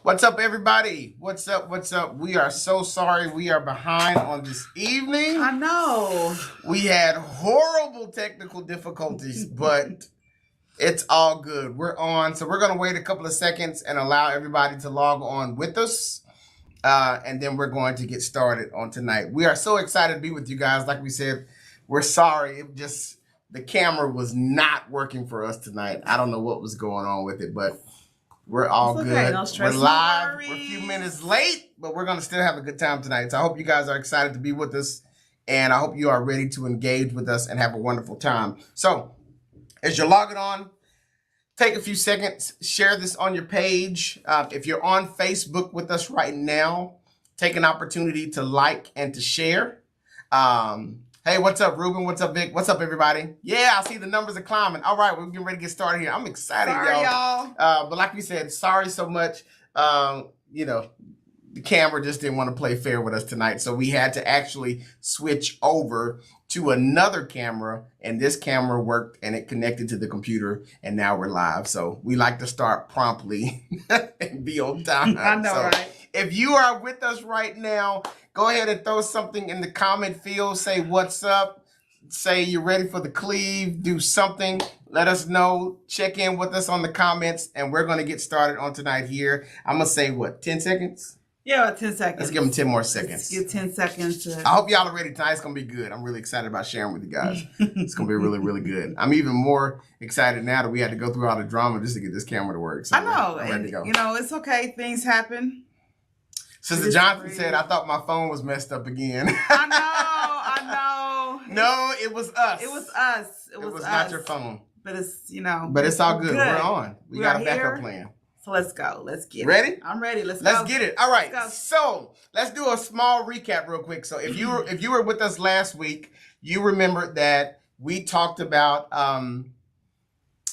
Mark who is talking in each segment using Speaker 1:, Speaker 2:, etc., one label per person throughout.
Speaker 1: What's up, everybody? What's up? What's up? We are so sorry we are behind on this evening.
Speaker 2: I know.
Speaker 1: We had horrible technical difficulties, but it's all good. We're on. So we're going to wait a couple of seconds and allow everybody to log on with us. And then we're going to get started on tonight. We are so excited to be with you guys. Like we said, we're sorry. The camera was not working for us tonight. I don't know what was going on with it, but we're all good.
Speaker 2: Okay, no stress,
Speaker 1: we're live.
Speaker 2: no worries.
Speaker 1: We're a few minutes late, but we're going to still have a good time tonight. So I hope you guys are excited to be with us, and I hope you are ready to engage with us and have a wonderful time. So as you're logging on, take a few seconds, share this on your page. If you're on Facebook with us right now, take an opportunity to like and to share. Hey, what's up, Ruben? What's up, Vic? What's up, everybody? Yeah, I see the numbers are climbing. All right, we're getting ready to get started here. I'm excited, y'all. But like we said, sorry so much. The camera just didn't want to play fair with us tonight, so we had to actually switch over to another camera, and this camera worked, and it connected to the computer, and now we're live. So we like to start promptly and be on time.
Speaker 2: I know, right?
Speaker 1: If you are with us right now, go ahead and throw something in the comment field. Say what's up. Say you're ready for the Cleave. Do something. Let us know. Check in with us on the comments, and we're going to get started on tonight here. I'm going to say, 10 seconds?
Speaker 2: Yeah, 10 seconds.
Speaker 1: Let's give them 10 more seconds.
Speaker 2: Let's give 10 seconds.
Speaker 1: I hope y'all are ready tonight. It's going to be good. I'm really excited about sharing with you guys. It's going to be really, really good. I'm even more excited now that we had to go through all the drama just to get this camera to work. So
Speaker 2: I know.
Speaker 1: I'm ready to go.
Speaker 2: It's okay. Things happen.
Speaker 1: Sister Johnson said, I thought my phone was messed up again.
Speaker 2: I know.
Speaker 1: No, it was us.
Speaker 2: It was us.
Speaker 1: It was not your phone.
Speaker 2: But it's,
Speaker 1: But it's all good. We're on. We got a backup plan.
Speaker 2: So let's go. Let's get it.
Speaker 1: Ready?
Speaker 2: I'm ready. Let's go.
Speaker 1: Let's get it. All right. So let's do a small recap real quick. So if you were with us last week, you remember that we talked about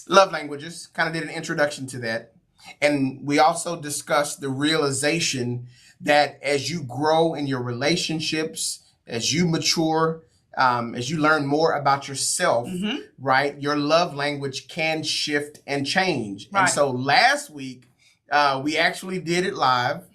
Speaker 1: love languages, kind of did an introduction to that. And we also discussed the realization that as you grow in your relationships, as you mature, as you learn more about yourself, right, your love language can shift and change. Right. And so last week, we actually did it live,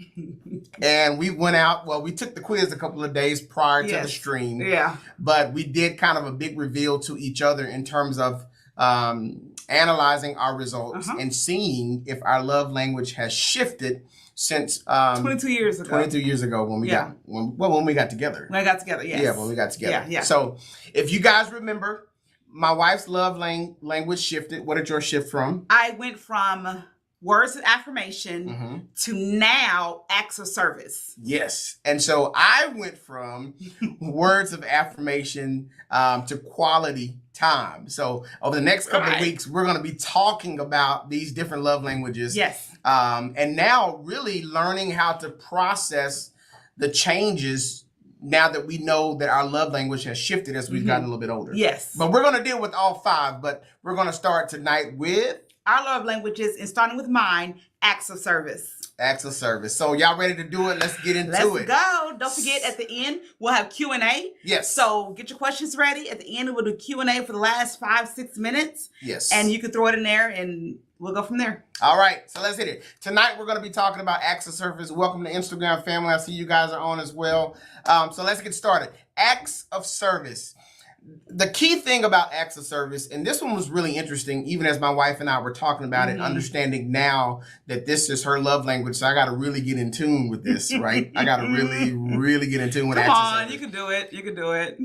Speaker 1: and we went out. Well, we took the quiz a couple of days prior to the stream. Yeah. But we did kind of a big reveal to each other in terms of analyzing our results and seeing if our love language has shifted since
Speaker 2: 22 years ago.
Speaker 1: 22 years ago when we got when we got together.
Speaker 2: When I got together, yes.
Speaker 1: Yeah, when we got together.
Speaker 2: Yeah.
Speaker 1: So if you guys remember, my wife's love language shifted. What did yours shift from?
Speaker 2: I went from words of affirmation to now acts of service.
Speaker 1: Yes. And so I went from words of affirmation to quality time. So over the next couple of weeks, we're going to be talking about these different love languages.
Speaker 2: Yes.
Speaker 1: And now really learning how to process the changes now that we know that our love language has shifted as we've gotten a little bit older.
Speaker 2: Yes.
Speaker 1: But we're going to deal with all five, but we're going to start tonight with
Speaker 2: our love languages, and starting with mine, acts of service.
Speaker 1: Acts of service. So y'all ready to do it? Let's get into it.
Speaker 2: Let's go. Don't forget, at the end, we'll have Q&A.
Speaker 1: Yes.
Speaker 2: So get your questions ready. At the end, we'll do Q&A for the last 5-6 minutes.
Speaker 1: Yes.
Speaker 2: And you can throw it in there, and we'll go from there.
Speaker 1: All right. So let's hit it. Tonight, we're going to be talking about acts of service. Welcome to Instagram family. I see you guys are on as well. So let's get started. Acts of service. The key thing about acts of service, and this one was really interesting, even as my wife and I were talking about it, understanding now that this is her love language, so I got to really get in tune with this, right? I got to really, really get in tune with acts of service.
Speaker 2: Come on, you can do it. You can do it.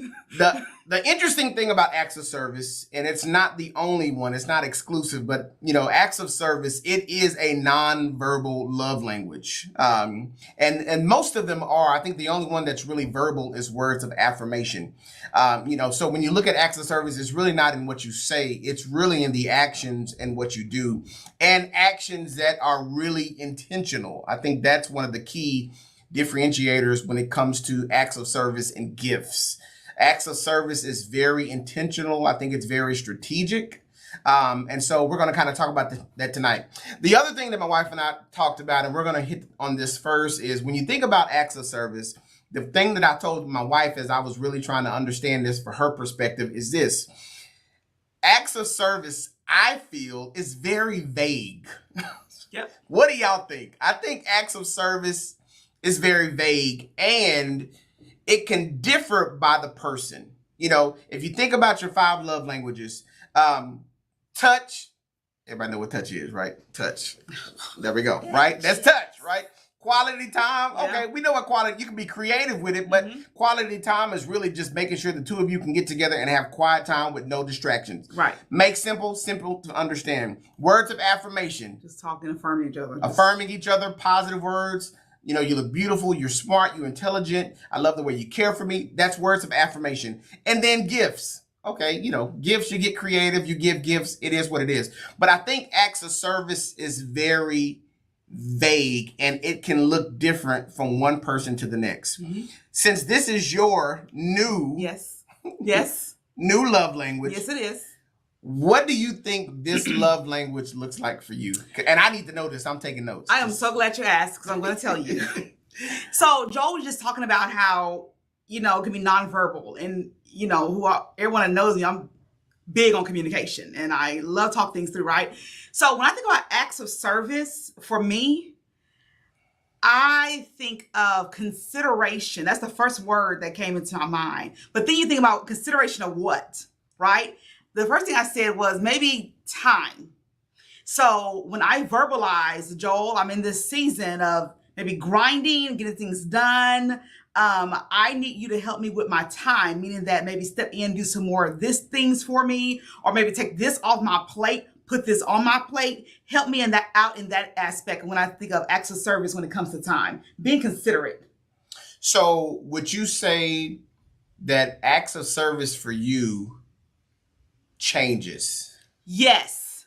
Speaker 1: The interesting thing about acts of service, and it's not the only one, it's not exclusive, but, acts of service, it is a nonverbal love language. And most of them are. I think the only one that's really verbal is words of affirmation. So when you look at acts of service, it's really not in what you say. It's really in the actions and what you do, and actions that are really intentional. I think that's one of the key differentiators when it comes to acts of service and gifts. Acts of service is very intentional. I think it's very strategic. And so we're going to kind of talk about that tonight. The other thing that my wife and I talked about, and we're going to hit on this first, is when you think about acts of service, the thing that I told my wife as I was really trying to understand this for her perspective is this. Acts of service, I feel, is very vague.
Speaker 2: Yep.
Speaker 1: What do y'all think? I think acts of service is very vague, and it can differ by the person. You know, if you think about your 5 love languages, touch, everybody know what touch is, right? Touch. There we go, right? That's touch, right? Quality time.
Speaker 2: Yeah.
Speaker 1: Okay, we know what quality, you can be creative with it, but quality time is really just making sure the two of you can get together and have quiet time with no distractions.
Speaker 2: Right.
Speaker 1: Make simple to understand. Words of affirmation.
Speaker 2: Just talking, affirming each other.
Speaker 1: Affirming each other, positive words. You know, you look beautiful, you're smart, you're intelligent. I love the way you care for me. That's words of affirmation. And then gifts. Okay, you know, gifts, you get creative, you give gifts. It is what it is. But I think acts of service is very vague, and it can look different from one person to the next. Since this is your new new love language,
Speaker 2: Yes, it is.
Speaker 1: what do you think this love language looks like for you? And I need to know this. I'm taking notes.
Speaker 2: I am so glad you asked, because I'm going to tell you. So Joel was just talking about how, you know, it can be nonverbal, and you know, everyone that knows me, I'm big on communication, and I love talking things through, right? So when I think about acts of service, for me, I think of consideration. That's the first word that came into my mind. But then you think about consideration of what, right? The first thing I said was maybe time. So when I verbalize, Joel, I'm in this season of maybe grinding, getting things done. I need you to help me with my time, meaning that maybe step in, do some more of this things for me, or maybe take this off my plate, put this on my plate. Help me in that aspect. When I think of acts of service, when it comes to time, being considerate.
Speaker 1: So would you say that acts of service for you changes?
Speaker 2: Yes.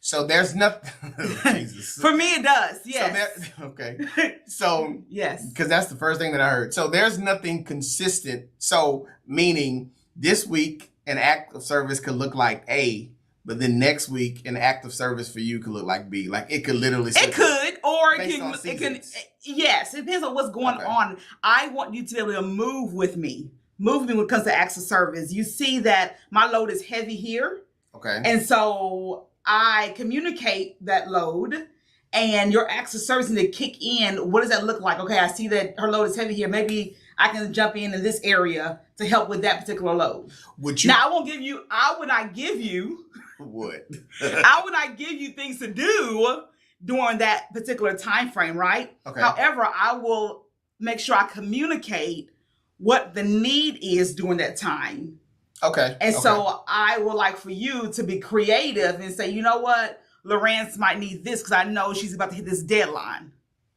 Speaker 1: So there's nothing. Jesus.
Speaker 2: For me, it does. Yes.
Speaker 1: So okay. So
Speaker 2: yes,
Speaker 1: because that's the first thing that I heard. So there's nothing consistent. So meaning this week an act of service could look like A, but then next week an act of service for you could look like B. Like it could literally.
Speaker 2: It could, or
Speaker 1: it can.
Speaker 2: Yes, it depends on what's going on. I want you to be able to move with me when it comes to acts of service. You see that my load is heavy here.
Speaker 1: Okay.
Speaker 2: And so I communicate that load, and your acts of service need to kick in. What does that look like? Okay, I see that her load is heavy here. Maybe I can jump in this area to help with that particular load.
Speaker 1: Would you?
Speaker 2: Now, I would not give you
Speaker 1: what?
Speaker 2: I would not give you things to do during that particular time frame, right?
Speaker 1: Okay.
Speaker 2: However, I will make sure I communicate what the need is during that time.
Speaker 1: Okay.
Speaker 2: And so I would like for you to be creative and say, you know what, Laurance might need this because I know she's about to hit this deadline.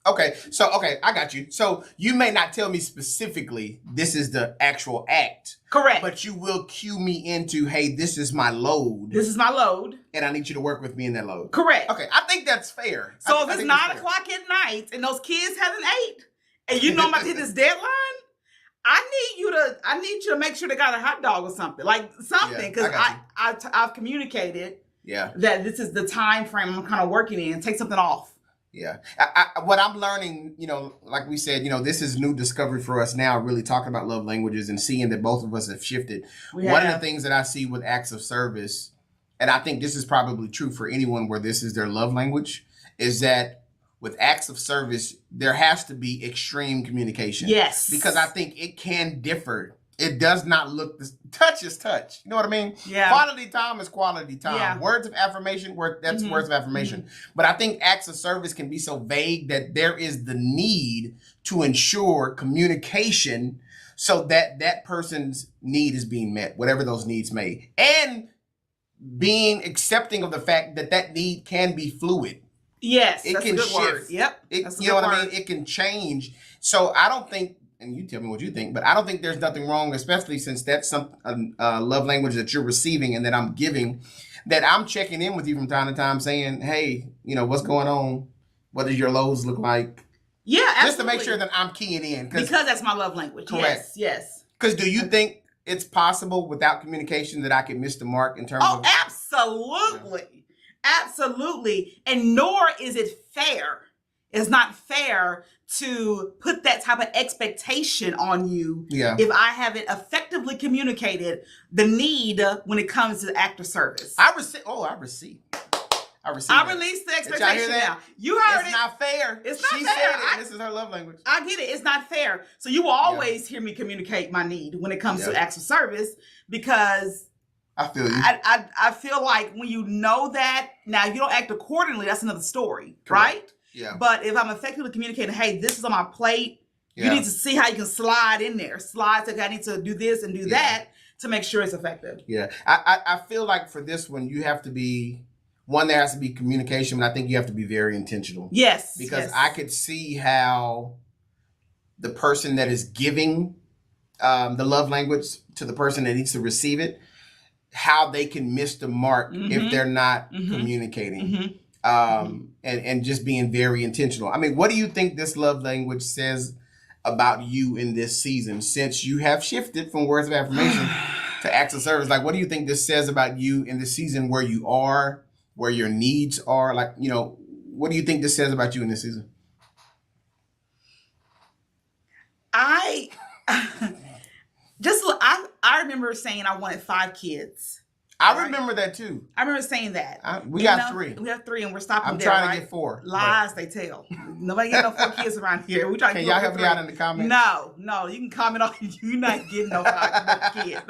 Speaker 1: Okay. So, I got you. So you may not tell me specifically this is the actual act.
Speaker 2: Correct.
Speaker 1: But you will cue me into, hey, this is my load.
Speaker 2: This is my load.
Speaker 1: And I need you to work with me in that load.
Speaker 2: Correct.
Speaker 1: Okay. I think that's fair.
Speaker 2: So if it's 9 o'clock at night and those kids haven't ate and you know I'm about to hit this deadline, I need you to make sure they got a hot dog or something, because I've communicated that this is the time frame I'm kind of working in. Take something off.
Speaker 1: Yeah. What I'm learning, like we said, this is new discovery for us now, really talking about love languages and seeing that both of us have shifted. One of the things that I see with acts of service, and I think this is probably true for anyone where this is their love language, is that with acts of service, there has to be extreme communication.
Speaker 2: Yes.
Speaker 1: Because I think it can differ. It does not look, touch is touch. You know what I mean?
Speaker 2: Yeah.
Speaker 1: Quality time is quality time.
Speaker 2: Yeah.
Speaker 1: Words of affirmation, that's words of affirmation. But I think acts of service can be so vague that there is the need to ensure communication so that that person's need is being met, whatever those needs may. And being accepting of the fact that that need can be fluid.
Speaker 2: Yes,
Speaker 1: it
Speaker 2: that's
Speaker 1: can
Speaker 2: a good
Speaker 1: shift.
Speaker 2: word. Yep.
Speaker 1: You know what I mean? It can change. So I don't think, and you tell me what you think, but I don't think there's nothing wrong, especially since that's some love language that you're receiving and that I'm giving, that I'm checking in with you from time to time saying, hey, what's going on? What does your lows look like?
Speaker 2: Yeah, absolutely.
Speaker 1: Just to make sure that I'm keying in.
Speaker 2: Because that's my love language.
Speaker 1: Correct.
Speaker 2: Yes.
Speaker 1: Because do you think it's possible without communication that I can miss the mark in terms of...
Speaker 2: Oh, absolutely. Yeah. Absolutely. And nor is it fair. It's not fair to put that type of expectation on you if I haven't effectively communicated the need when it comes to act of service.
Speaker 1: I receive. I received
Speaker 2: I
Speaker 1: that.
Speaker 2: released the
Speaker 1: Did y'all
Speaker 2: expectation
Speaker 1: hear that?
Speaker 2: now. You heard
Speaker 1: It's
Speaker 2: it.
Speaker 1: not fair.
Speaker 2: It's not
Speaker 1: she
Speaker 2: fair.
Speaker 1: said it. This is her love language.
Speaker 2: I get it. It's not fair. So you will always hear me communicate my need when it comes to acts of service, because
Speaker 1: I feel you.
Speaker 2: I feel like when you know that, now if you don't act accordingly, that's another story, right?
Speaker 1: Yeah.
Speaker 2: But if I'm effectively communicating, hey, this is on my plate, you need to see how you can slide in there. Slide, like I need to do this and do that to make sure it's effective.
Speaker 1: Yeah. I feel like for this one, you have to be, one, there has to be communication, but I think you have to be very intentional.
Speaker 2: Yes.
Speaker 1: Because I could see how the person that is giving the love language to the person that needs to receive it, how they can miss the mark if they're not communicating. And just being very intentional. I mean, what do you think this love language says about you in this season, since you have shifted from words of affirmation to acts of service? Like, what do you think this says about you in this season, where you are, where your needs are? Like, you know, what do you think this says about you in this season?
Speaker 2: I remember saying I wanted 5 kids.
Speaker 1: I remember that too.
Speaker 2: I remember saying that.
Speaker 1: We got 3.
Speaker 2: We have 3, and we're stopping
Speaker 1: I'm
Speaker 2: there.
Speaker 1: trying to get 4.
Speaker 2: Lies they tell. Nobody get no 4 kids around here. We trying to
Speaker 1: Can y'all help me out in the comments?
Speaker 2: No. You can comment on you're not getting no 5 kids.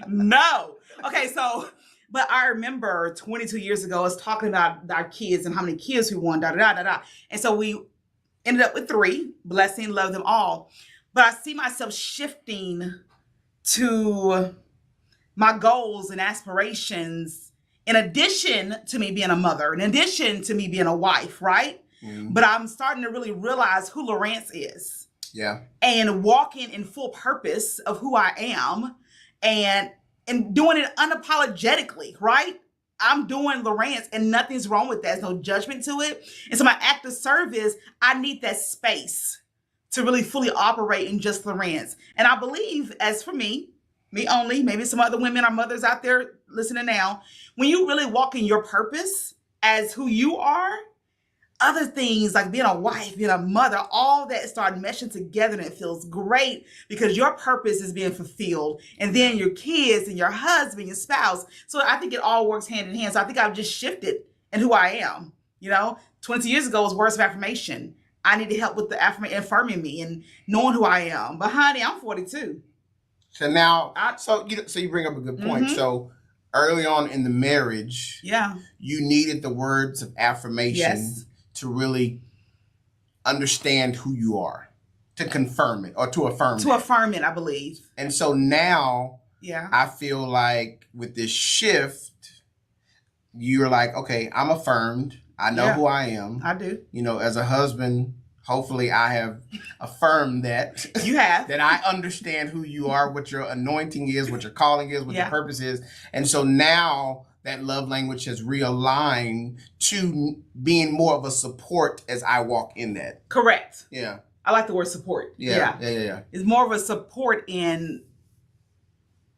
Speaker 2: No. Okay, so, but I remember 22 years ago us talking about our kids and how many kids we want, And so we ended up with 3. Blessing, love them all. But I see myself shifting to my goals and aspirations, in addition to me being a mother, in addition to me being a wife, right? But I'm starting to really realize who Laurance is. Yeah. And walking in full purpose of who I am, and doing it unapologetically, right? I'm doing Laurance, and nothing's wrong with that. There's no judgment to it. And so my act of service, I need that space to really fully operate in just Laurance. And I believe, as for me only, maybe some other women or mothers out there listening now, when you really walk in your purpose as who you are, other things like being a wife, being a mother, all that start meshing together, and it feels great because your purpose is being fulfilled. And then your kids and your husband, your spouse. So I think it all works hand in hand. So I think I've just shifted in who I am. 20 years ago was words of affirmation. I needed help with the affirming me and knowing who I am. But honey, I'm 42.
Speaker 1: So now, so you bring up a good point. So early on in the marriage, you needed the words of affirmation to really understand who you are, to confirm it or to affirm it.
Speaker 2: To affirm it, I believe.
Speaker 1: And so now, I feel like with this shift, you're like, okay, I'm affirmed. I know who I am.
Speaker 2: I do.
Speaker 1: As a husband, hopefully I have affirmed that.
Speaker 2: You have.
Speaker 1: That I understand who you are, what your anointing is, what your calling is, what your purpose is. And so now that love language has realigned to being more of a support as I walk in that.
Speaker 2: Correct.
Speaker 1: Yeah.
Speaker 2: I like the word support.
Speaker 1: Yeah.
Speaker 2: It's more of a support in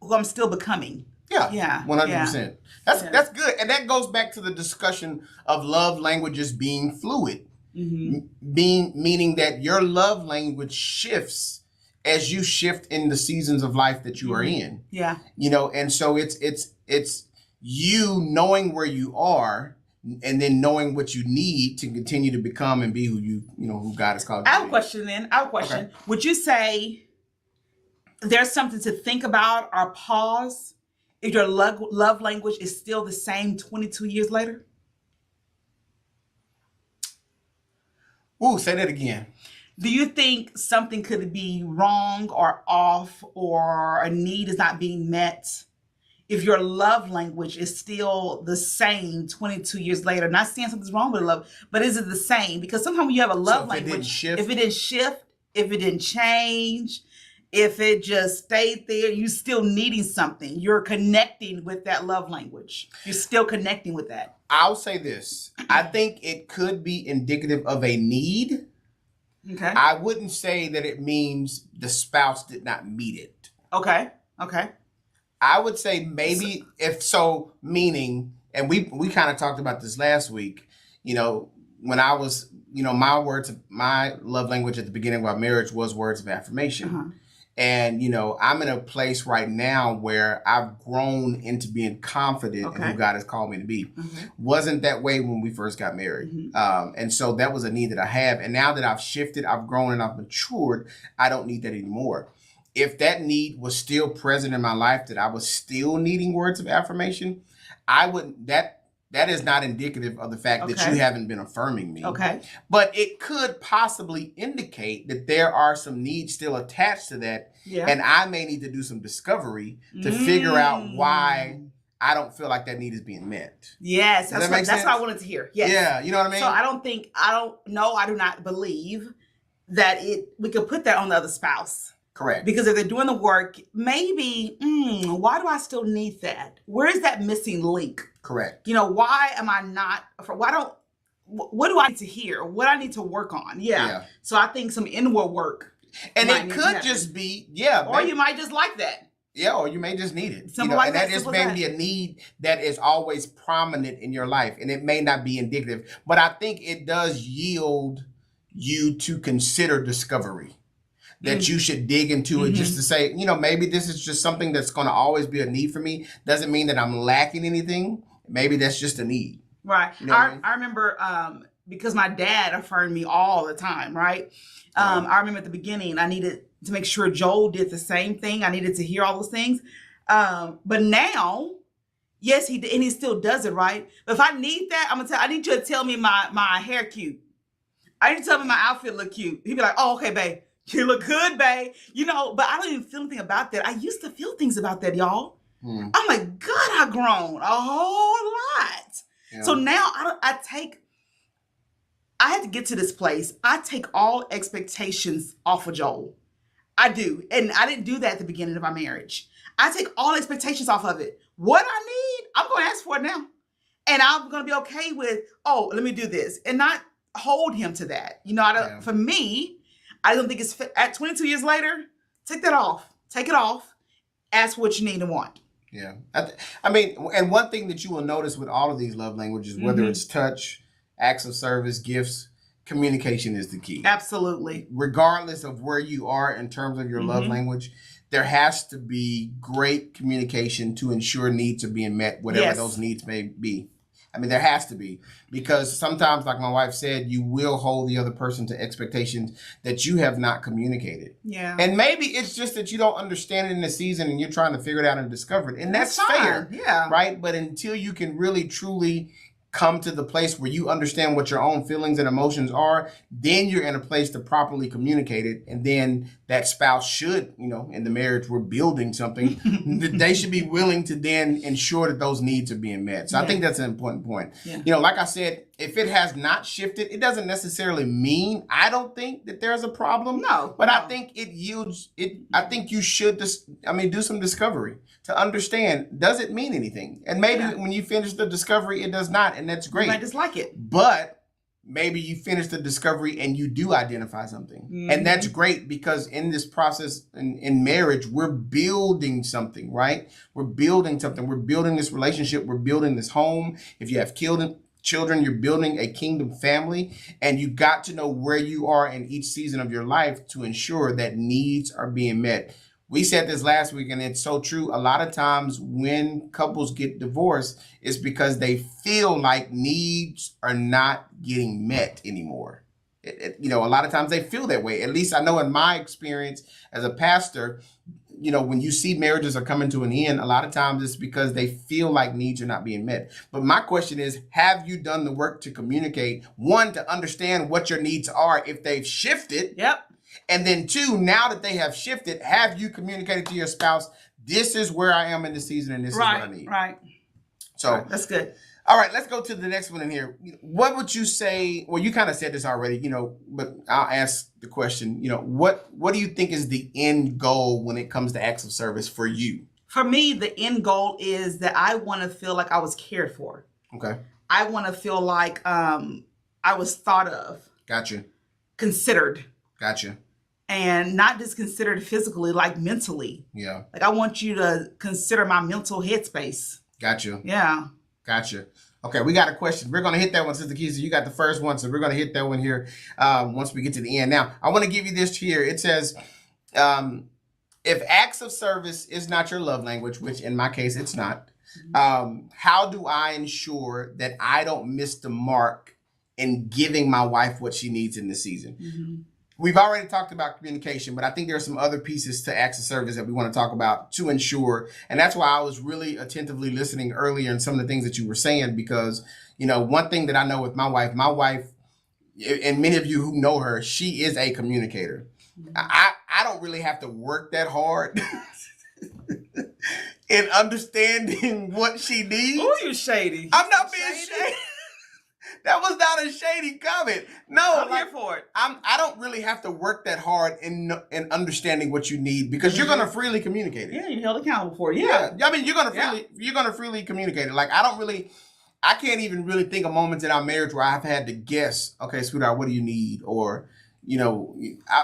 Speaker 2: who I'm still becoming.
Speaker 1: Yeah. 100%. That's good. And that goes back to the discussion of love languages being fluid. Meaning that your love language shifts as you shift in the seasons of life that you are in. Yeah. And so it's you knowing where you are and then knowing what you need to continue to become and be who God has called you to be.
Speaker 2: I have a question then. Okay. Would you say there's something to think about or pause if your love language is still the same 22 years later?
Speaker 1: Ooh, say that again.
Speaker 2: Do you think something could be wrong or off, or a need is not being met if your love language is still the same 22 years later? Not saying something's wrong with love, but is it the same? Because sometimes when you have a love language, if it didn't shift, if it didn't change, if it just stayed there, you still needing something. You're connecting with that love language. You're still connecting with that.
Speaker 1: I'll say this. I think it could be indicative of a need.
Speaker 2: Okay.
Speaker 1: I wouldn't say that it means the spouse did not meet it.
Speaker 2: Okay.
Speaker 1: I would say maybe meaning, and we kind of talked about this last week, when I was, my love language at the beginning of our marriage was words of affirmation. And, I'm in a place right now where I've grown into being confident in who God has called me to be. Wasn't that way when we first got married. And so that was a need that I have. And now that I've shifted, I've grown and I've matured, I don't need that anymore. If that need was still present in my life, that I was still needing words of affirmation, I wouldn't, that is not indicative of the fact that you haven't been affirming me. But it could possibly indicate that there are some needs still attached to that. And I may need to do some discovery to figure out why I don't feel like that need is being met.
Speaker 2: Yes. That's what I wanted to hear. Yes.
Speaker 1: Yeah. You know what I mean?
Speaker 2: So I do not believe that we could put that on the other spouse.
Speaker 1: Correct.
Speaker 2: Because if they're doing the work, maybe, why do I still need that? Where is that missing link?
Speaker 1: Correct.
Speaker 2: Why am I not, what do I need to hear? What I need to work on? Yeah. So I think some inward work.
Speaker 1: And it could just be,
Speaker 2: or you might just like that.
Speaker 1: Yeah, or you may just need it.
Speaker 2: Simple like
Speaker 1: and that just may be a need that is always prominent in your life. And it may not be indicative. But I think it does yield you to consider discovery. That you should dig into it just to say, maybe this is just something that's going to always be a need for me. Doesn't mean that I'm lacking anything. Maybe that's just a need.
Speaker 2: Right. I remember because my dad affirmed me all the time, right? I remember at the beginning, I needed to make sure Joel did the same thing. I needed to hear all those things. But now, yes, he did, and he still does it, right? But if I need that, I need you to tell me my hair cute. I need to tell me my outfit look cute. He'd be like, oh, okay, babe. You look good, babe. But I don't even feel anything about that. I used to feel things about that, y'all. I'm like, God, I've grown a whole lot. Yeah. So now I had to get to this place. I take all expectations off of Joel. I do. And I didn't do that at the beginning of my marriage. I take all expectations off of it. What I need, I'm going to ask for it now. And I'm going to be okay with, let me do this. And not hold him to that. For me, I don't think it's at 22 years later, take that off. Take it off. Ask what you need and want.
Speaker 1: Yeah. And one thing that you will notice with all of these love languages, whether it's touch, acts of service, gifts, communication is the key.
Speaker 2: Absolutely.
Speaker 1: Regardless of where you are in terms of your love language, there has to be great communication to ensure needs are being met, whatever those needs may be. There has to be, because sometimes, like my wife said, you will hold the other person to expectations that you have not communicated.
Speaker 2: Yeah.
Speaker 1: And maybe it's just that you don't understand it in the season and you're trying to figure it out and discover it. And that's fair.
Speaker 2: Yeah.
Speaker 1: Right. But until you can really, truly come to the place where you understand what your own feelings and emotions are, then you're in a place to properly communicate it. And then that spouse should, in the marriage, we're building something, they should be willing to then ensure that those needs are being met. So I think that's an important point. Yeah. Like I said, if it has not shifted, it doesn't necessarily mean, I don't think that there's a problem.
Speaker 2: No.
Speaker 1: But I think it yields, I think you should do some discovery to understand, does it mean anything? And maybe when you finish the discovery, it does not, and that's great.
Speaker 2: You might dislike it.
Speaker 1: But maybe you finish the discovery and you do identify something. And that's great, because in this process in marriage, we're building something, right? We're building something. We're building this relationship. We're building this home. If you have children, you're building a kingdom family, and you got to know where you are in each season of your life to ensure that needs are being met. We said this last week, and it's so true. A lot of times when couples get divorced, it's because they feel like needs are not getting met anymore. A lot of times they feel that way. At least I know in my experience as a pastor, when you see marriages are coming to an end, a lot of times it's because they feel like needs are not being met. But my question is, have you done the work to communicate? One, to understand what your needs are if they've shifted.
Speaker 2: Yep.
Speaker 1: And then two, now that they have shifted, have you communicated to your spouse, this is where I am in the season and this is what I need.
Speaker 2: Right.
Speaker 1: So
Speaker 2: that's good.
Speaker 1: All right, let's go to the next one in here. What would you say? Well, you kind of said this already, but I'll ask the question, what do you think is the end goal when it comes to acts of service for you?
Speaker 2: For me, the end goal is that I want to feel like I was cared for.
Speaker 1: Okay.
Speaker 2: I want to feel like I was thought of.
Speaker 1: Gotcha.
Speaker 2: Considered.
Speaker 1: Gotcha.
Speaker 2: And not just considered physically, like mentally.
Speaker 1: Yeah.
Speaker 2: Like I want you to consider my mental headspace.
Speaker 1: Gotcha.
Speaker 2: Yeah.
Speaker 1: Gotcha. Okay, we got a question. We're going to hit that one, Sister Keisha. You got the first one, so we're going to hit that one here once we get to the end. Now, I want to give you this here. It says, if acts of service is not your love language, which in my case it's not, how do I ensure that I don't miss the mark in giving my wife what she needs in this season?
Speaker 2: Mm-hmm.
Speaker 1: We've already talked about communication, but I think there are some other pieces to acts of service that we want to talk about to ensure. And that's why I was really attentively listening earlier in some of the things that you were saying, because, you know, one thing that I know with my wife, and many of you who know her, she is a communicator. Mm-hmm. I don't really have to work that hard in understanding what she needs.
Speaker 2: Oh, you shady.
Speaker 1: I'm not being shady. That was not a shady comment. No,
Speaker 2: I'm here for it.
Speaker 1: I don't really have to work that hard in understanding what you need, because you're gonna freely communicate it.
Speaker 2: Yeah, you're held accountable for it.
Speaker 1: Yeah. I mean, you're gonna freely communicate it. Like, I can't even really think of moments in our marriage where I've had to guess, okay, sweetheart, what do you need? Or, you know,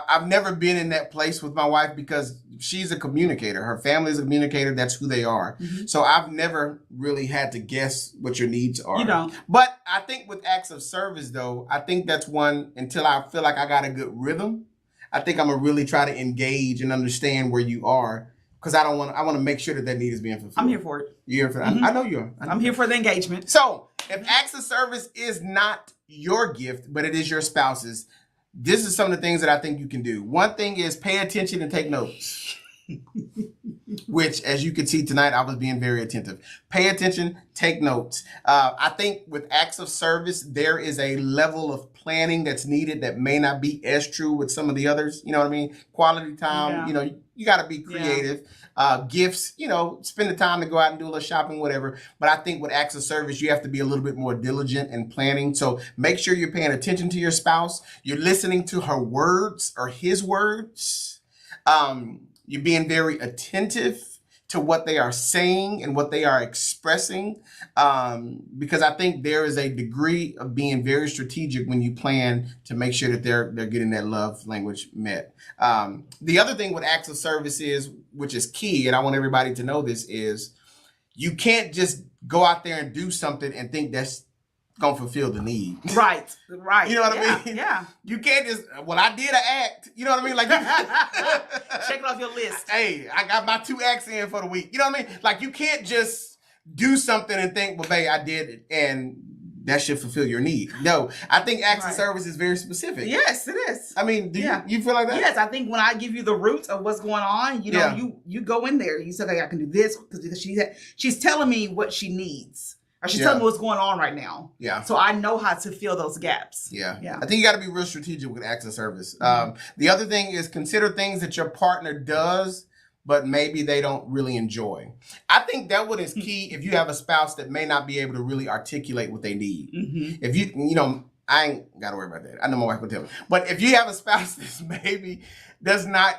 Speaker 1: I've never been in that place with my wife, because she's a communicator. Her family is a communicator. That's who they are. Mm-hmm. So I've never really had to guess what your needs are.
Speaker 2: You don't.
Speaker 1: But I think with acts of service, though, I think that's one, until I feel like I got a good rhythm, I think I'm going to really try to engage and understand where you are, because I want to make sure that need is being fulfilled.
Speaker 2: I'm here for it.
Speaker 1: You're here for that. Mm-hmm. I know you are.
Speaker 2: I'm here for the engagement.
Speaker 1: So if acts of service is not your gift, but it is your spouse's, this is some of the things that I think you can do. One thing is pay attention and take notes. Which, as you can see tonight, I was being very attentive. Pay attention, take notes. I think with acts of service, there is a level of planning that's needed that may not be as true with some of the others. You know what I mean? Quality time, you know, you got to be creative. Gifts, you know, spend the time to go out and do a little shopping, whatever. But I think with acts of service, you have to be a little bit more diligent in planning. So make sure you're paying attention to your spouse. You're listening to her words or his words. You're being very attentive to what they are saying and what they are expressing, because I think there is a degree of being very strategic when you plan to make sure that they're getting that love language met. The other thing with acts of service is, which is key, and I want everybody to know this, is you can't just go out there and do something and think that's gonna fulfill the need.
Speaker 2: Right.
Speaker 1: You know what I mean?
Speaker 2: Yeah.
Speaker 1: You can't just, well, I did an act. You know what I mean? Like,
Speaker 2: check it off your list.
Speaker 1: Hey, I got my 2 acts in for the week. You know what I mean? Like, you can't just do something and think, well, babe, I did it, and that should fulfill your need. No, I think acts of service is very specific.
Speaker 2: Yes, it is.
Speaker 1: I mean, do you feel like that?
Speaker 2: Yes, I think when I give you the roots of what's going on, you know, you go in there. You say, okay, I can do this because she's telling me what she needs. Or she's telling me what's going on right now. Yeah. So I know how to fill those gaps.
Speaker 1: Yeah. I think you got to be real strategic with acts of service. Mm-hmm. The other thing is consider things that your partner does, but maybe they don't really enjoy. I think that one is key if you have a spouse that may not be able to really articulate what they need. Mm-hmm. If you know, I ain't got to worry about that. I know my wife will tell me. But if you have a spouse that maybe does not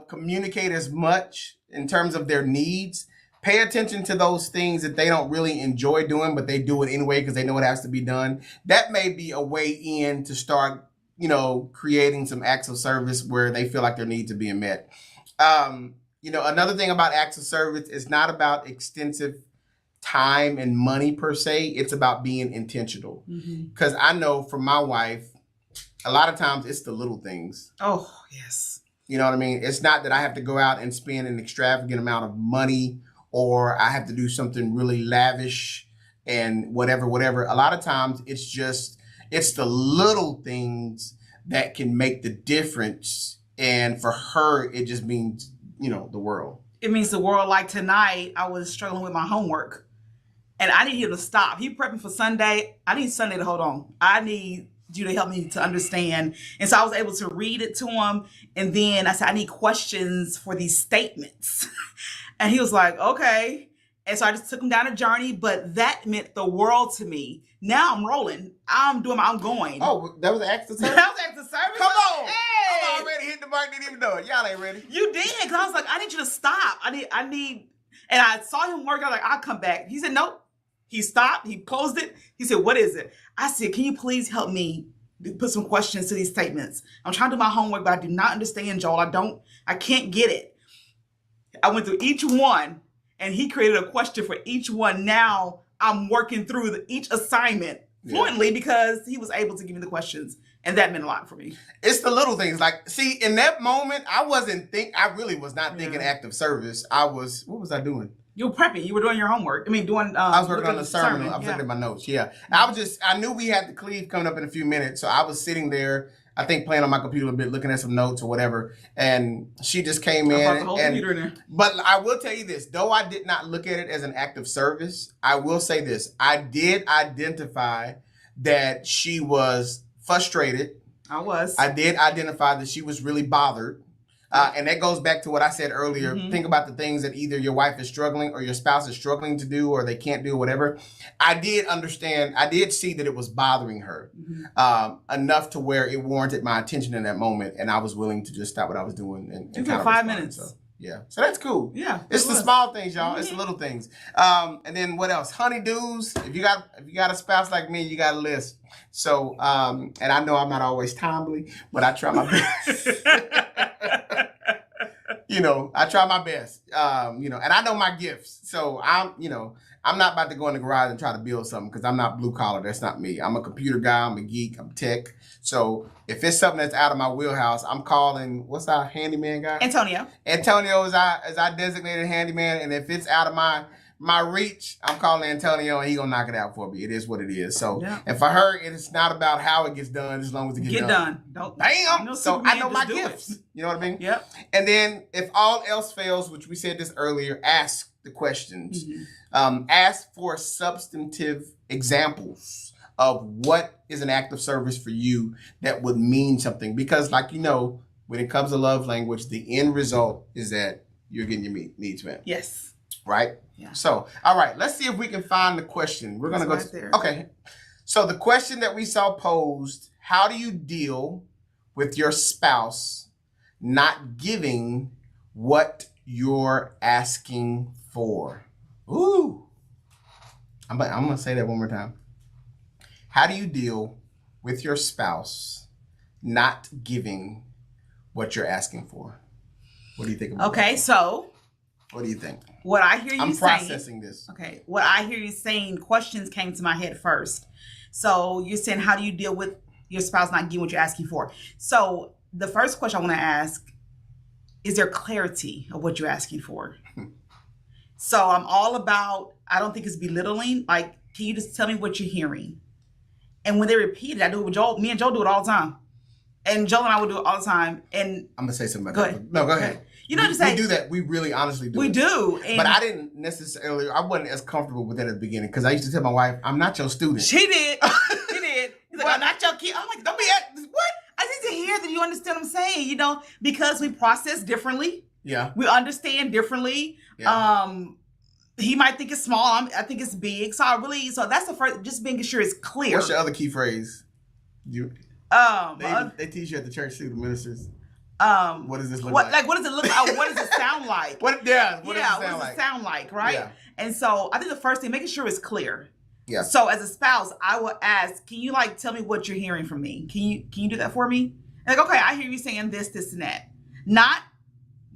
Speaker 1: communicate as much in terms of their needs, pay attention to those things that they don't really enjoy doing, but they do it anyway because they know it has to be done. That may be a way in to start, you know, creating some acts of service where they feel like their needs are being met. You know, another thing about acts of service is not about extensive time and money per se. It's about being intentional. Because I know from my wife, a lot of times it's the little things.
Speaker 2: Oh, yes.
Speaker 1: You know what I mean? It's not that I have to go out and spend an extravagant amount of money, or I have to do something really lavish and whatever. A lot of times it's the little things that can make the difference. And for her, it just means, you know, the world.
Speaker 2: It means the world. Like tonight, I was struggling with my homework and I need him to stop. He prepping for Sunday. I need Sunday to hold on. I need you to help me to understand. And so I was able to read it to him. And then I said, I need questions for these statements. And he was like, okay. And so I just took him down a journey, but that meant the world to me. Now I'm rolling. I'm going.
Speaker 1: Oh, that was an act of service?
Speaker 2: That was acts of service.
Speaker 1: Come on.
Speaker 2: Hey.
Speaker 1: I'm already hitting the mark, didn't even know it. Y'all ain't ready.
Speaker 2: You did, because I was like, I need you to stop. I need, and I saw him work. I was like, I'll come back. He said, nope. He stopped. He closed it. He said, what is it? I said, can you please help me put some questions to these statements? I'm trying to do my homework, but I do not understand, Joel. I can't get it. I went through each one, and he created a question for each one. Now I'm working through each assignment fluently because he was able to give me the questions And that meant a lot for me.
Speaker 1: It's the little things. Like, see, in that moment, I really was not thinking active service. What was I doing?
Speaker 2: You were prepping. You were doing your homework. I mean,
Speaker 1: I was working on the sermon. I was looking at my notes. Yeah. I knew we had the Cleave coming up in a few minutes. So I was sitting there, I think playing on my computer a bit, looking at some notes or whatever. And she just came in. But I will tell you this, though I did not look at it as an active service, I will say this. I did identify that she was frustrated. I did identify that she was really bothered. And that goes back to what I said earlier. Mm-hmm. Think about the things that either your wife is struggling or your spouse is struggling to do or they can't do, whatever. I did see that it was bothering her enough to where it warranted my attention in that moment. And I was willing to just stop what I was doing. And
Speaker 2: you got 5 minutes.
Speaker 1: So, yeah. So that's cool.
Speaker 2: Yeah.
Speaker 1: It's the small things, y'all. Mm-hmm. It's the little things. And then what else? Honeydews. If you got a spouse like me, you got a list. So, and I know I'm not always timely, but I try my best. I try my best, and I know my gifts. So I'm not about to go in the garage and try to build something because I'm not blue collar. That's not me. I'm a computer guy. I'm a geek. I'm tech. So if it's something that's out of my wheelhouse, I'm calling, what's our handyman guy?
Speaker 2: Antonio
Speaker 1: is our designated handyman. And if it's out of my reach, I'm calling Antonio and he gonna knock it out for me. It is what it is. So, and for her, it's not about how it gets done as long as it gets done. Bam! So I know my gifts. You know what I mean?
Speaker 2: Yep.
Speaker 1: And then if all else fails, which we said this earlier, ask the questions. Mm-hmm. Ask for substantive examples of what is an act of service for you that would mean something. Because when it comes to love language, the end result is that you're getting your needs met.
Speaker 2: Yes.
Speaker 1: Right?
Speaker 2: Yeah.
Speaker 1: So, all right, let's see if we can find the question. We're going to go
Speaker 2: there.
Speaker 1: Okay. So the question that we saw posed, how do you deal with your spouse not giving what you're asking for? Ooh. I'm going to say that one more time. How do you deal with your spouse not giving what you're asking for? What do you think about that?
Speaker 2: Okay, so
Speaker 1: what do you think?
Speaker 2: What I hear you saying.
Speaker 1: I'm processing this.
Speaker 2: Okay. What I hear you saying, questions came to my head first. So you're saying, how do you deal with your spouse not getting what you're asking for? So the first question I want to ask, is there clarity of what you're asking for? So I'm all about, I don't think it's belittling. Like, can you just tell me what you're hearing? And when they repeat it, I do it with Joel. Me and Joel do it all the time. And Joel and I will do it all the time. And
Speaker 1: I'm going to say something about that. No, go ahead.
Speaker 2: We
Speaker 1: do that. We really honestly do.
Speaker 2: We do.
Speaker 1: But I didn't necessarily, I wasn't as comfortable with that at the beginning because I used to tell my wife, I'm not your student.
Speaker 2: She did. She did. He's like, I'm not your kid. I'm like, don't be what? I need to hear that you understand what I'm saying, because we process differently.
Speaker 1: Yeah.
Speaker 2: We understand differently. Yeah. He might think it's small. I think it's big. So that's the first, just making sure it's clear.
Speaker 1: What's your other key phrase? They teach you at the church too, the ministers. What does this look like?
Speaker 2: Like, what does it look like? What does it sound like?
Speaker 1: What does it
Speaker 2: sound like, right? Yeah. And so I think the first thing, making sure it's clear.
Speaker 1: Yeah.
Speaker 2: So as a spouse, I will ask, can you tell me what you're hearing from me? Can you do that for me? Like, okay, I hear you saying this, this, and that.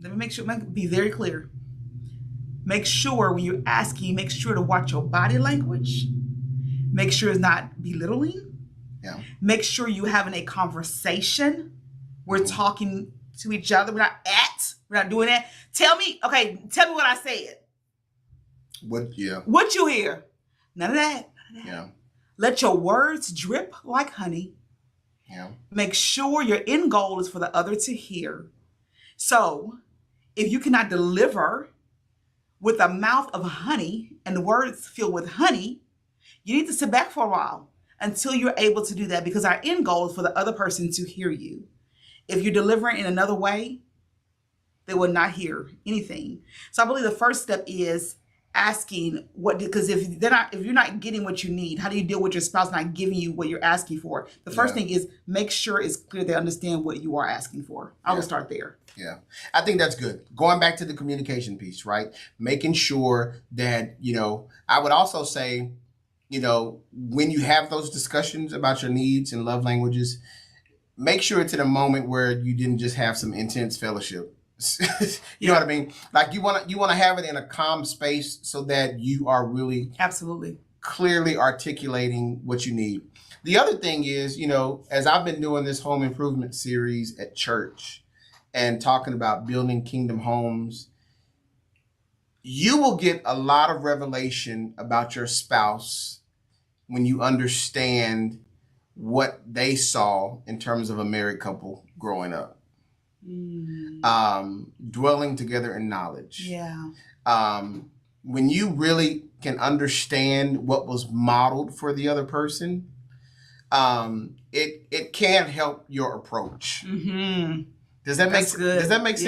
Speaker 2: Let me make sure, be very clear. Make sure when you're asking, make sure to watch your body language. Make sure it's not belittling.
Speaker 1: Yeah.
Speaker 2: Make sure you're having a conversation. We're talking to each other. We're not doing that. Tell me what I said. What you hear. None of that.
Speaker 1: Yeah.
Speaker 2: Let your words drip like honey.
Speaker 1: Yeah.
Speaker 2: Make sure your end goal is for the other to hear. So if you cannot deliver with a mouth of honey and the words filled with honey, you need to sit back for a while until you're able to do that, because our end goal is for the other person to hear you. If you're delivering in another way, they will not hear anything. So I believe the first step is asking because if you're not getting what you need, how do you deal with your spouse not giving you what you're asking for? The first thing is make sure it's clear they understand what you are asking for. I will start there.
Speaker 1: Yeah, I think that's good. Going back to the communication piece, right? Making sure that, I would also say, when you have those discussions about your needs and love languages, make sure it's in a moment where you didn't just have some intense fellowship. You know what I mean? Like you want to have it in a calm space so that you are really
Speaker 2: absolutely
Speaker 1: clearly articulating what you need. The other thing is, as I've been doing this home improvement series at church and talking about building kingdom homes, you will get a lot of revelation about your spouse when you understand what they saw in terms of a married couple growing up. Dwelling together in knowledge.
Speaker 2: Yeah.
Speaker 1: When you really can understand what was modeled for the other person, it can help your approach.
Speaker 2: Mm-hmm.
Speaker 1: Does that make sense?
Speaker 2: Yeah, that makes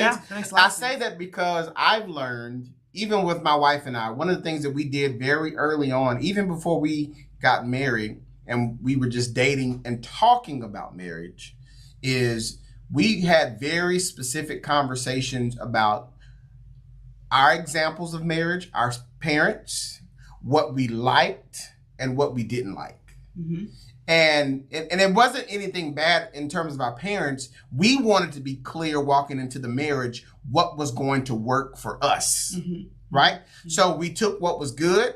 Speaker 2: a lot
Speaker 1: I
Speaker 2: of
Speaker 1: say
Speaker 2: sense.
Speaker 1: that because I've learned, even with my wife and I, one of the things that we did very early on, even before we got married and we were just dating and talking about marriage, is we had very specific conversations about our examples of marriage, our parents, what we liked and what we didn't like.
Speaker 2: Mm-hmm.
Speaker 1: And it wasn't anything bad in terms of our parents. We wanted to be clear walking into the marriage what was going to work for us, right? Mm-hmm. So we took what was good,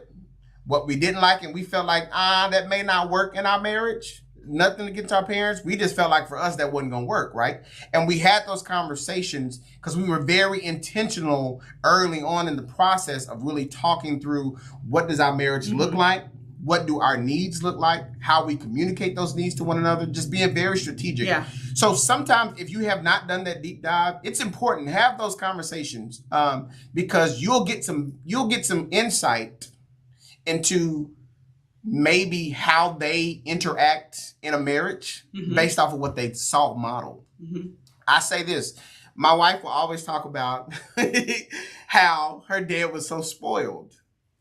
Speaker 1: what we didn't like, and we felt like, that may not work in our marriage. Nothing against our parents. We just felt like for us that wasn't going to work, right? And we had those conversations because we were very intentional early on in the process of really talking through what does our marriage look like? What do our needs look like? How we communicate those needs to one another, just being very strategic.
Speaker 2: Yeah.
Speaker 1: So sometimes if you have not done that deep dive, it's important to have those conversations because you'll get some insight into maybe how they interact in a marriage based off of what they saw modeled. I say this, my wife will always talk about how her dad was so spoiled.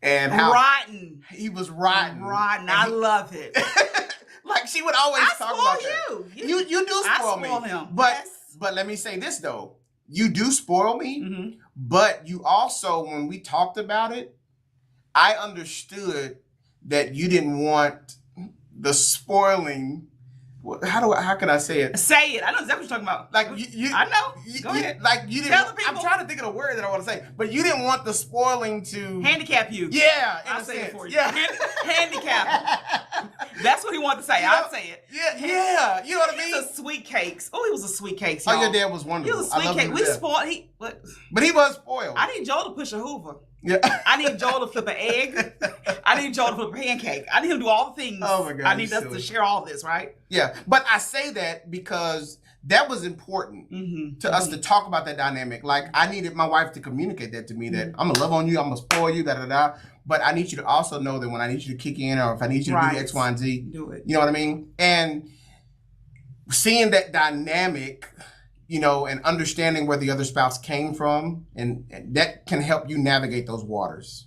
Speaker 1: And how
Speaker 2: rotten.
Speaker 1: He was rotten.
Speaker 2: Rotten. I love it.
Speaker 1: Like she would always talk about
Speaker 2: you.
Speaker 1: that. You do spoil me.
Speaker 2: I spoil him.
Speaker 1: But let me say this though. You do spoil me, but you also, when we talked about it, I understood that you didn't want the spoiling. How can I say it?
Speaker 2: Say it. I know exactly what you're talking about.
Speaker 1: Like
Speaker 2: I know. Go ahead.
Speaker 1: Like you didn't.
Speaker 2: Tell the people.
Speaker 1: I'm trying to think of the word that I want to say, but you didn't want the spoiling to
Speaker 2: handicap you.
Speaker 1: Yeah,
Speaker 2: I'll say it for you.
Speaker 1: Yeah,
Speaker 2: handicap. That's what he wanted to say. I'll say it.
Speaker 1: Yeah. You know what I mean?
Speaker 2: He was a sweet cakes. Oh, he was a sweet cakes.
Speaker 1: Oh, your dad was wonderful.
Speaker 2: He was a sweet cake. We spoiled.
Speaker 1: But he was spoiled.
Speaker 2: I need Joel to push a Hoover.
Speaker 1: Yeah.
Speaker 2: I need Joel to flip an egg. I need Joel to flip a pancake. I need him to do all the things.
Speaker 1: Oh my God.
Speaker 2: I need us to share all this, right?
Speaker 1: Yeah. But I say that because that was important to us to talk about that dynamic. Like I needed my wife to communicate that to me that I'm gonna love on you, I'm gonna spoil you, but I need you to also know that when I need you to kick in or if I need you to do X, Y, and Z,
Speaker 2: do it.
Speaker 1: You know what I mean? And seeing that dynamic, and understanding where the other spouse came from, and that can help you navigate those waters.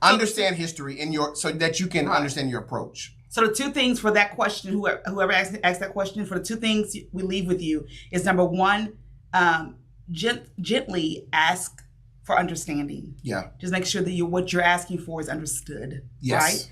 Speaker 1: Understand history so that you can understand your approach.
Speaker 2: So the two things for that question, whoever asked that question, for the two things we leave with you is number one, gently ask for understanding.
Speaker 1: Yeah.
Speaker 2: Just make sure that what you're asking for is understood.
Speaker 1: Yes.
Speaker 2: Right?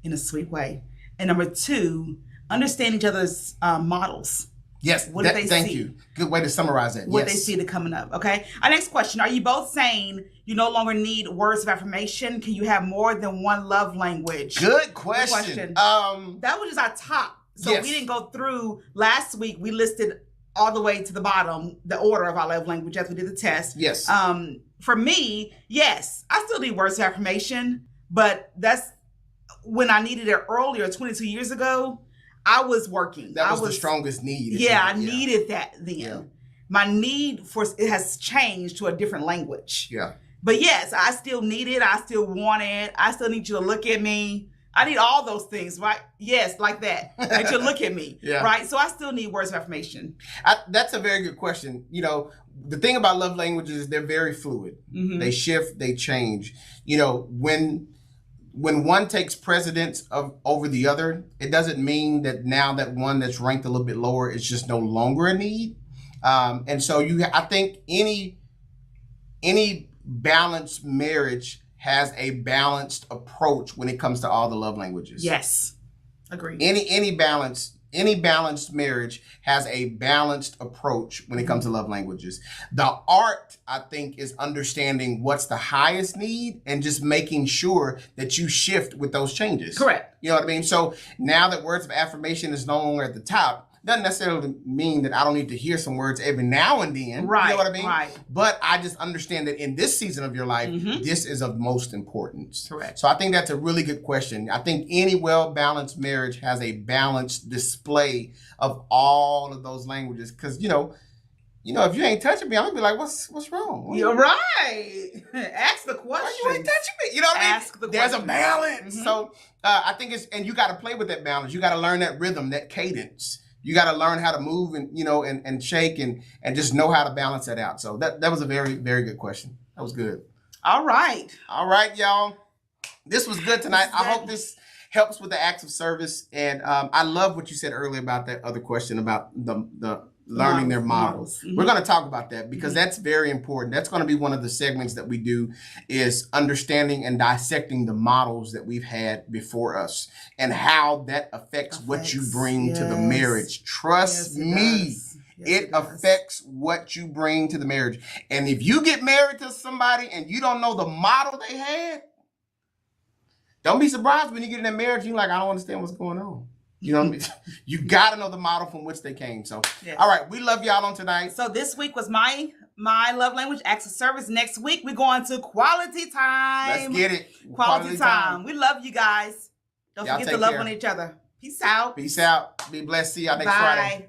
Speaker 2: In a sweet way. And number two, understand each other's models.
Speaker 1: Yes.
Speaker 2: What do they see?
Speaker 1: Thank you. Good way to summarize that.
Speaker 2: What they see that coming up. Okay. Our next question. Are you both saying you no longer need words of affirmation? Can you have more than one love language?
Speaker 1: Good question.
Speaker 2: That was just our top. So we didn't go through last week. We listed all the way to the bottom, the order of our love language as we did the test.
Speaker 1: Yes.
Speaker 2: For me, yes, I still need words of affirmation, but that's when I needed it earlier, 22 years ago. I was working.
Speaker 1: That was the strongest need.
Speaker 2: Yeah, I needed that then.
Speaker 1: Yeah.
Speaker 2: My need for it has changed to a different language.
Speaker 1: Yeah.
Speaker 2: But yes, I still need it. I still want it. I still need you to look at me. I need all those things, right? Yes, like that. Like you look at me, right? So I still need words of affirmation.
Speaker 1: That's a very good question. The thing about love languages is they're very fluid. They shift, they change. When one takes precedence over the other, it doesn't mean that now that one that's ranked a little bit lower is just no longer a need. And so I think any balanced marriage has a balanced approach when it comes to all the love languages.
Speaker 2: Yes. Agreed.
Speaker 1: Any balance any balanced marriage has a balanced approach when it comes to love languages. The art, I think, is understanding what's the highest need and just making sure that you shift with those changes.
Speaker 2: Correct.
Speaker 1: You know what I mean? So now that words of affirmation is no longer at the top, doesn't necessarily mean that I don't need to hear some words every now and then.
Speaker 2: Right.
Speaker 1: You know what I mean?
Speaker 2: Right.
Speaker 1: But I just understand that in this season of your life, this is of most importance.
Speaker 2: Correct.
Speaker 1: So I think that's a really good question. I think any well-balanced marriage has a balanced display of all of those languages. Because, you know, if you ain't touching me, I'm gonna be like, what's wrong?
Speaker 2: You're right. Ask the question.
Speaker 1: Why you ain't touching me? You know what I mean?
Speaker 2: Ask the
Speaker 1: There's a
Speaker 2: question.
Speaker 1: balance. So I think and you got to play with that balance. You got to learn that rhythm, that cadence. You got to learn how to move and, and shake and just know how to balance that out. So that was a very, very good question. That was good.
Speaker 2: All right.
Speaker 1: All right, y'all. This was good tonight. I hope this helps with the acts of service. And I love what you said earlier about that other question about the learning their models. We're going to talk about that because that's very important. That's going to be one of the segments that we do is understanding and dissecting the models that we've had before us and how that affects what you bring to the marriage. Trust me, it affects what you bring to the marriage. And if you get married to somebody and you don't know the model they had, don't be surprised when you get in that marriage, you're like, I don't understand what's going on. You know what I mean? You got to know the model from which they came. So, all right, we love y'all on tonight.
Speaker 2: So this week was my love language, acts of service. Next week, we're going to quality time.
Speaker 1: Let's get it.
Speaker 2: Quality time. We love you guys. Don't forget to love on each other. Peace out.
Speaker 1: Peace out. Be blessed. See y'all next Friday.